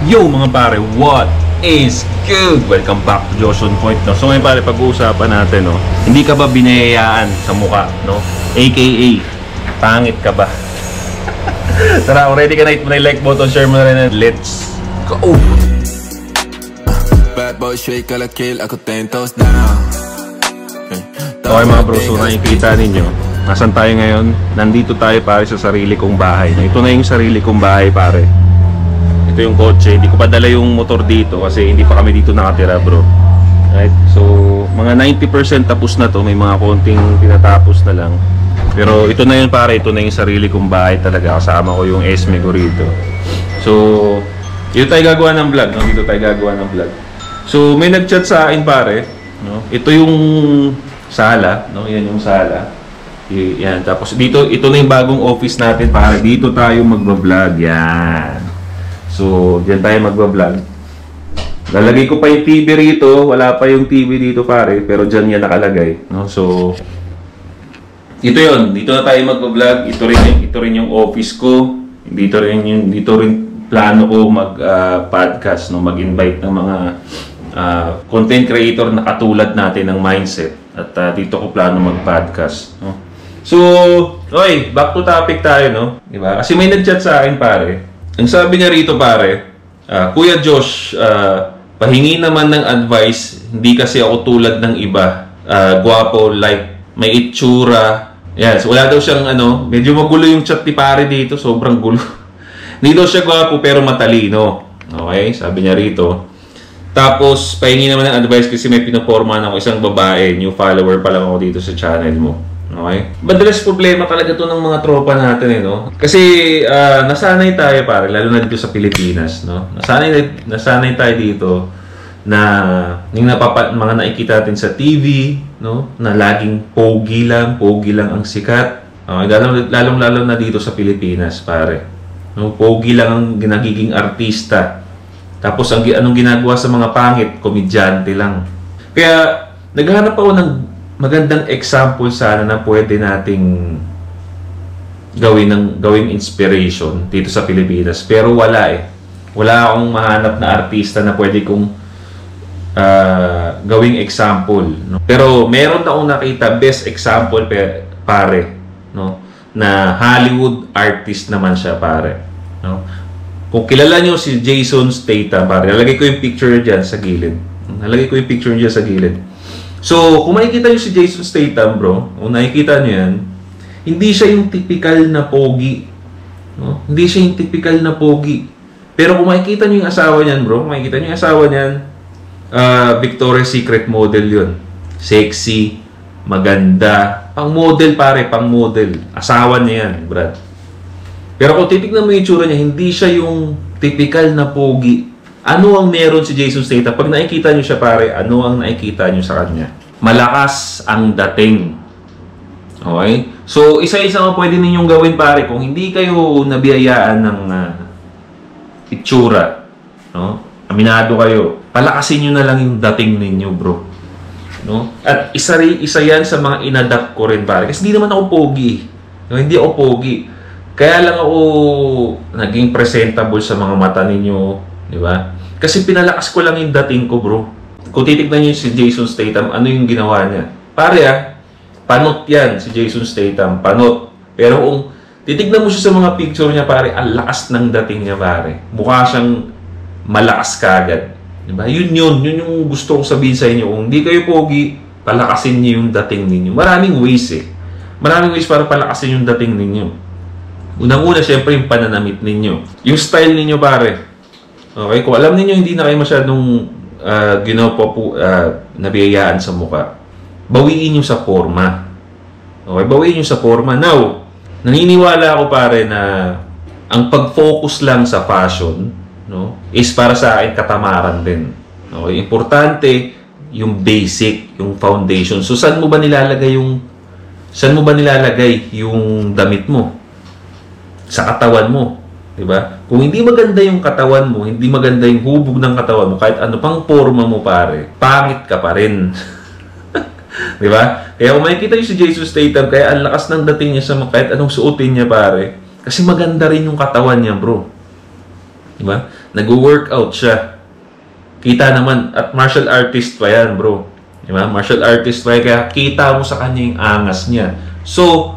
Yo mga pare, what is good? Welcome back to Josh on Point, no? So ngayon pare, pag-uusapan natin, no? Hindi ka ba binayayaan sa mukha, no? AKA, pangit ka ba? Tara, kung ready ka na, hit mo na yung like button, share mo na rin, let's go! Bad boy, shake a la kill, ako 10 toes down. Okay mga bro, so nakikita ninyo, nasan tayo ngayon? Nandito tayo pare sa sarili kong bahay. Ito na yung sarili kong bahay pare. Ito yung kotse, hindi ko pa dala yung motor dito kasi hindi pa kami dito nakatira bro. Right? So mga 90% tapos na to, may mga konting tinatapos na lang. Pero ito na yun pare, ito na yung sarili kong bahay talaga. Kasama ko yung Esme ko rito. So dito tayo gagawa ng vlog, no? Dito tayo gagawa ng vlog. So may nag-chat sa akin pare, no? Ito yung sala, no? Yan yung sala. Yan, tapos dito, ito na yung bagong office natin pare. Dito tayo magba-vlog. Yan. So, diyan tayo magba-vlog. Lalagay ko pa yung TV rito. Wala pa yung TV dito pare, pero diyan yan nakalagay, no? So, ito yon. Dito na tayo magba-vlog. Ito rin yung office ko. Dito rin plano ko mag-podcast, no? Mag-invite ng mga content creator na katulad natin ng mindset. At dito ko plano mag-podcast, no? So, oy, back to topic tayo, no? Diba? Kasi may nag-chat sa akin pare. Ang sabi niya rito pare, Kuya Josh, pahingi naman ng advice, hindi kasi ako tulad ng iba, gwapo, like, may itsura. Yan, so wala daw siyang medyo magulo yung chat ni pare dito, sobrang gulo. Hindi daw siya gwapo pero matalino. Okay, sabi niya rito. Tapos, pahingi naman ng advice kasi may pinapormahan ako isang babae, new follower pa lang ako dito sa channel mo. Okay? Madalas problema talaga to ng mga tropa natin, no? Kasi nasanay tayo pare, lalo na dito sa Pilipinas, no? Nasanay tayo dito na yung mga nakikita natin sa TV, no? Na laging pogi lang ang sikat. Okay? Lalong-lalo na dito sa Pilipinas, pare. No? Pogi lang ang nagiging artista. Tapos anong ginagawa sa mga pangit, komedyante lang. Kaya naghahanap ako ng magandang example sana na pwede nating gawing inspiration dito sa Pilipinas. Pero wala eh. Wala akong mahanap na artista na pwede kong gawing example, no? Pero meron akong nakita best example pare, no? Na Hollywood artist naman siya pare, no? Kung kilala nyo si Jason Statham pare, nalagay ko yung picture dyan sa gilid. So, kung makikita nyo si Jason Statham, bro, kung nakikita nyo yan, hindi siya yung typical na pogi. No? Hindi siya yung typical na pogi. Pero kung makikita nyo yung asawa niyan, bro, Victoria's Secret model yun. Sexy, maganda. Pang-model, pare, pang-model. Asawa niya yan, Brad. Pero kung titignan mo yung itsura niya, hindi siya yung typical na pogi. Ano ang meron si Jason Statham? Pag nakikita nyo siya pare, ano ang nakikita nyo sa kanya? Malakas ang dating. Okay? So, isa-isa ang pwede ninyong gawin pare. Kung hindi kayo nabiyayaan ng itsura, no? Aminado kayo, palakasin nyo na lang yung dating ninyo, bro. No? At isa yan sa mga inadapt ko rin pare. Kasi hindi naman ako pogi. No? Hindi ako pogi. Kaya lang ako naging presentable sa mga mata ninyo. Di ba? Kasi pinalakas ko lang yung dating ko, bro. Kung titignan niyo si Jason Statham, ano yung ginawa niya? Pare panot yan si Jason Statham, panot. Pero kung titignan mo siya sa mga picture niya, pare, ang lakas ng dating niya, pare. Mukha siyang malakas kagad. Di ba? Yun yung gusto kong sabihin sa inyo. Kung hindi kayo pogi, palakasin niyo yung dating ninyo. Maraming ways eh. Maraming ways para palakasin yung dating ninyo. Unang-una, syempre, yung pananamit ninyo. Yung style ninyo, pare. Okay, kung alam niyo hindi na kayo masyadong nabiyayaan sa mukha, bawiin niyo sa forma. Okay, bawiin niyo sa forma. Now, naniniwala ako pare na ang pag-focus lang sa fashion, no, is para sa akin katamaran din. Okay, importante yung basic, yung foundation. So, saan mo ba nilalagay yung damit mo? Sa katawan mo. Diba? Kung hindi maganda yung katawan mo, hindi maganda yung hubog ng katawan mo, kahit ano pang forma mo pare, pangit ka pa rin. Diba? Kaya kung makikita nyo si Jason Statham, kaya ang lakas ng dating niya sa kahit anong suotin niya pare, kasi maganda rin yung katawan niya, bro. Diba? Nag-workout siya. Kita naman, at martial artist pa yan, bro. Diba? Martial artist pa yan, kaya kita mo sa kanya yung angas niya. So,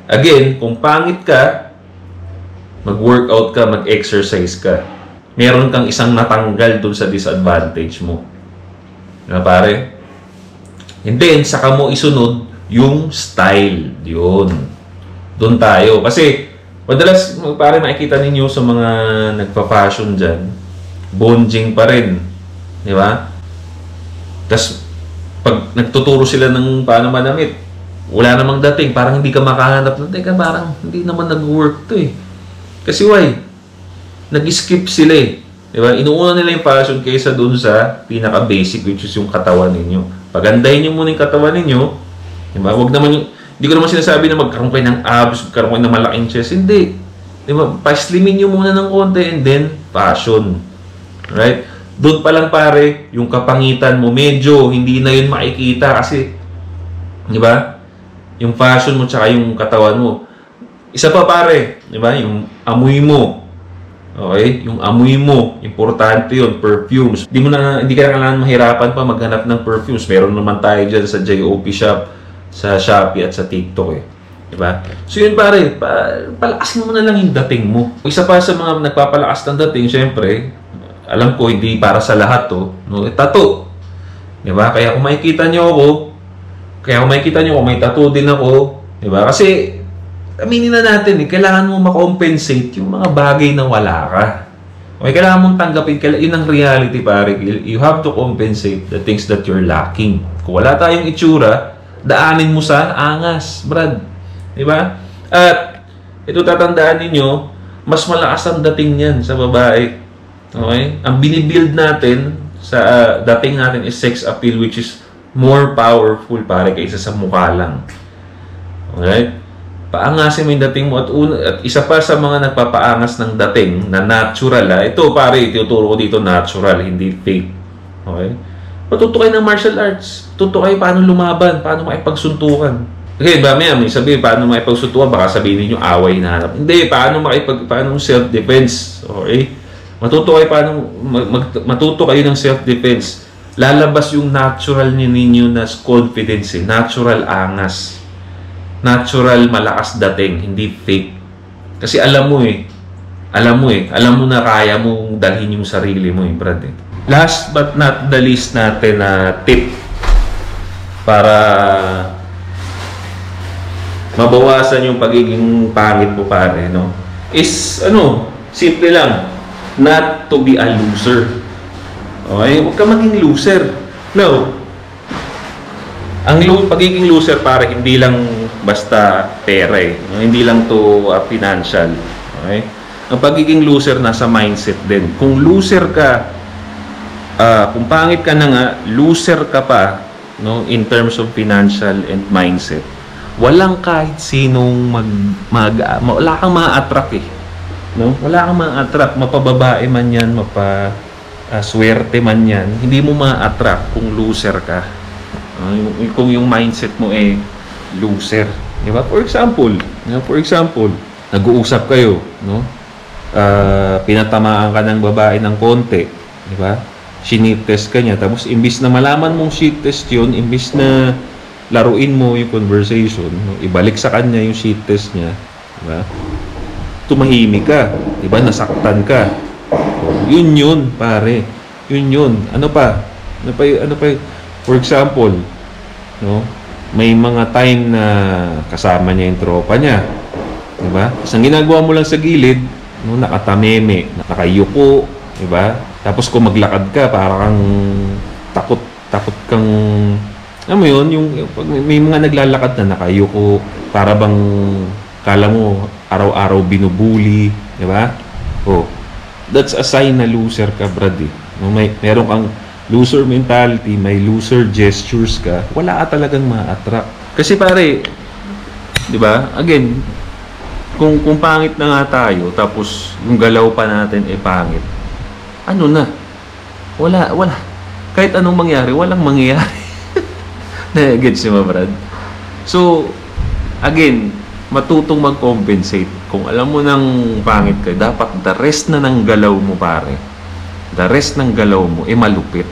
again, kung pangit ka, mag-workout ka, mag-exercise ka. Meron kang isang natanggal dun sa disadvantage mo. Diba, pare? And then, saka mo isunod yung style. Yun. Doon tayo. Kasi, madalas, pare, makikita ninyo sa mga nagpa-fashion dyan, bonjing pa rin. Di ba? Tapos, pag nagtuturo sila ng paano manamit, wala namang dating. Parang hindi ka makahanap. Teka, parang hindi naman nag-work to eh. Kasi why? Nag-skip sila eh. Di ba? Inuuna nila yung fashion kaysa dun sa pinaka-basic, which is yung katawan ninyo. Pagandahin nyo muna yung katawan ninyo. Di ba? Huwag naman yung... Hindi ko naman sinasabi na magkaroon kayo ng abs, magkaroon kayo ng malaking chest. Hindi. Di ba? Pa-slimin nyo muna ng konti and then fashion. Right? Doon pa lang pare, yung kapangitan mo, medyo hindi na yun makikita kasi, di ba? Yung fashion mo tsaka yung katawan mo. Isa pa pare, di ba? Yung amoy mo. Okay? Yung amoy mo, importante yun, perfumes. Hindi ka na kailangan mahirapan pa maghanap ng perfumes. Meron naman tayo dyan sa JOP shop, sa Shopee at sa TikTok eh. Diba? So yun pare, palakasin mo na lang yung dating mo. Isa pa sa mga nagpapalakas ng dating, syempre, alam ko hindi para sa lahat to, no? Tattoo. Diba? Kaya kung makikita nyo ako, may tattoo din ako. Diba? Kasi, aminin na natin, kailangan mo makompensate yung mga bagay na wala ka. Okay, kailangan mong tanggapin, yun ang reality pare. You have to compensate the things that you're lacking. Kung wala tayong itsura, daanin mo sa angas, brad. Diba? At, ito tatandaan ninyo, mas malakas ang dating niyan sa babae. Okay? Ang binibuild natin sa dating natin is sex appeal, which is more powerful pare kaysa sa mukha lang. Okay? Paangasin mo yung dating mo. At isa pa sa mga nagpapaangas ng dating na natural. Ito pare, ituturo ko dito natural, hindi fake. Okay? Matuto kayo ng martial arts. Tuto kayo paano lumaban, paano makipagsuntukan. Okay, ba may sabihin, paano makipagsuntukan? Baka sabihin niyo away na hanap. Hindi, paano self-defense. Okay? Matuto kayo ng self-defense. Lalabas yung natural ninyo na confidence, natural angas. Natural malakas dating, hindi fake. Kasi alam mo na kaya mong dalhin yung sarili mo, brad. Last but not the least natin na tip para mabawasan yung pagiging pangit mo pare, no? Is simple lang. Not to be a loser. Okay? Huwag ka maging loser. No. Ang pagiging loser pare, hindi lang basta pera eh. Hindi lang to financial. Okay? Ang pagiging loser nasa mindset din. Kung loser ka, kung pangit ka na nga, loser ka pa, no, in terms of financial and mindset, walang kahit sinong wala kang ma-attract eh. No? Wala kang ma-attract, mapababae man yan, swerte man yan, hindi mo ma-attract kung loser ka. Kung yung mindset mo loser. Di ba? For example, nag-uusap kayo, no? Pinatamaan ka ng babae ng konti, di ba? Sheet test ka niya, tapos imbis na malaman mong sheet test yun, imbis na laruin mo yung conversation, no? Ibalik sa kanya yung sheet test niya, di ba? Tumahimik ka, di ba? Nasaktan ka. Yun, pare. Yun. Ano pa? For example, no? May mga time na kasama niya yung tropa niya. Di ba? Isang ginagawa mo lang sa gilid, no, nakatameme, nakayuko, di ba? Tapos kung maglakad ka, parang takot kang, alam mo yun, pag may mga naglalakad na nakayuko, para bang kala mo araw-araw binubuli, di ba? That's a sign na loser ka, brad. No, meron kang loser mentality, may loser gestures ka, wala ka talagang ma-attract. Kasi pare, di ba? Again, kung pangit na nga tayo, tapos yung galaw pa natin pangit, ano na? Wala. Kahit anong mangyari, walang mangyayari. Na-gets mo, brad? So, again, matutong mag-compensate. Kung alam mo nang pangit ka, dapat the rest na ng galaw mo, pare. The rest ng galaw mo, malupit.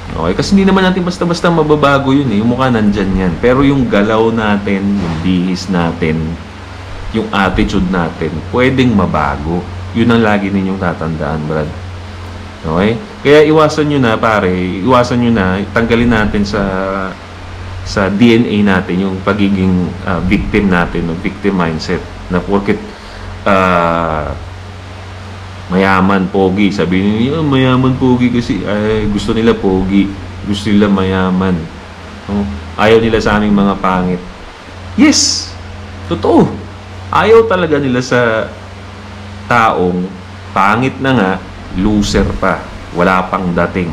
Okay? Kasi hindi naman natin basta-basta mababago yun eh. Yung mukha nandyan yan. Pero yung galaw natin, yung bihis natin, yung attitude natin, pwedeng mabago. Yun ang lagi ninyong tatandaan, Brad. Okay? Kaya iwasan nyo na, pare. Iwasan nyo na, tanggalin natin sa DNA natin yung pagiging victim natin, victim mindset. Na porket mayaman, pogi. Sabihin niyo, mayaman, pogi kasi gusto nila pogi. Gusto nila mayaman. No? Ayaw nila sa aming mga pangit. Yes! Totoo. Ayaw talaga nila sa taong pangit na nga, loser pa. Wala pang dating.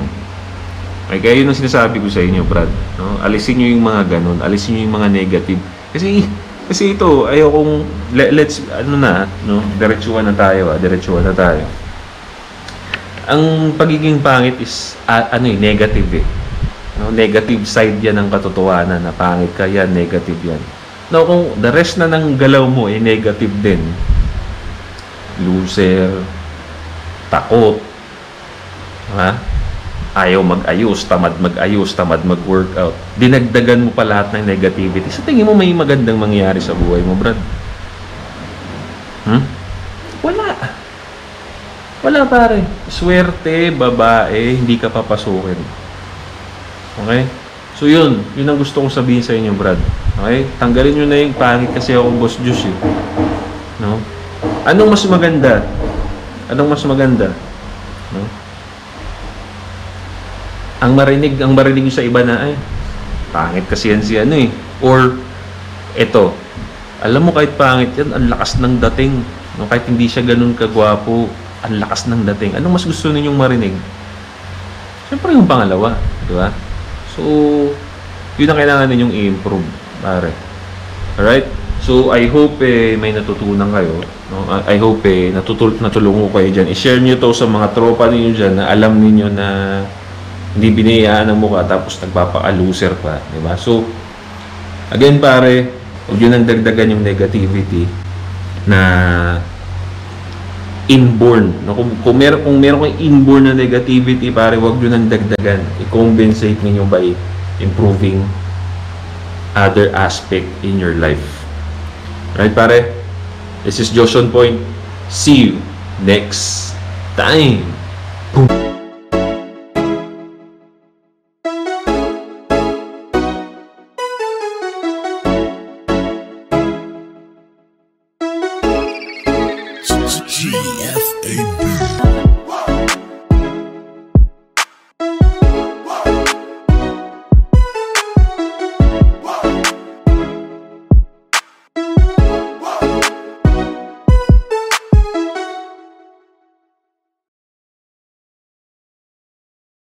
Ay, kaya yun ang sinasabi ko sa inyo, Brad. No? Alisin nyo yung mga ganun. Alisin nyo yung mga negative. Kasi ito, ayaw kong, let's, no? Diretsuhan na tayo, diretsuhan na tayo. Ang pagiging pangit is, negative eh. No? Negative side yan ng katotohanan, na pangit ka yan, negative yan. No, kung the rest na ng galaw mo ay negative din, loser, takot, ha? Ayaw mag-ayos, tamad mag-workout, dinagdagan mo pa lahat ng negativity. Sa tingin mo may magandang mangyayari sa buhay mo, Brad? Wala, pare. Swerte, babae, hindi ka papasukin. Okay? So yun ang gusto kong sabihin sa inyo, Brad. Okay? Tanggalin nyo na yung pangit kasi ako Boss Juice eh. No? Anong mas maganda? No? Ang marinig nyo sa iba na, pangit kasi yan si ano eh. Or, eto, alam mo kahit pangit yan, ang lakas ng dating. No? Kahit hindi siya ganun kagwapo, ang lakas ng dating. Anong mas gusto ninyong marinig? Siyempre yung pangalawa, di ba? So, yun ang kailangan ninyong i-improve, pare. Alright? So, I hope may natutunan kayo. No? I hope natulungan ko kayo dyan. I-share nyo to sa mga tropa ninyo dyan na alam ninyo na hindi binayaan ng mukha tapos nagpapaka-loser pa. Diba? So, again, pare, huwag nyo nang dagdagan yung negativity na inborn. No? Kung meron kang inborn na negativity, pare, huwag nyo nang dagdagan. I-compensate ninyo by improving other aspect in your life. Right, pare? This is Josh on Point. See you next time. Boom.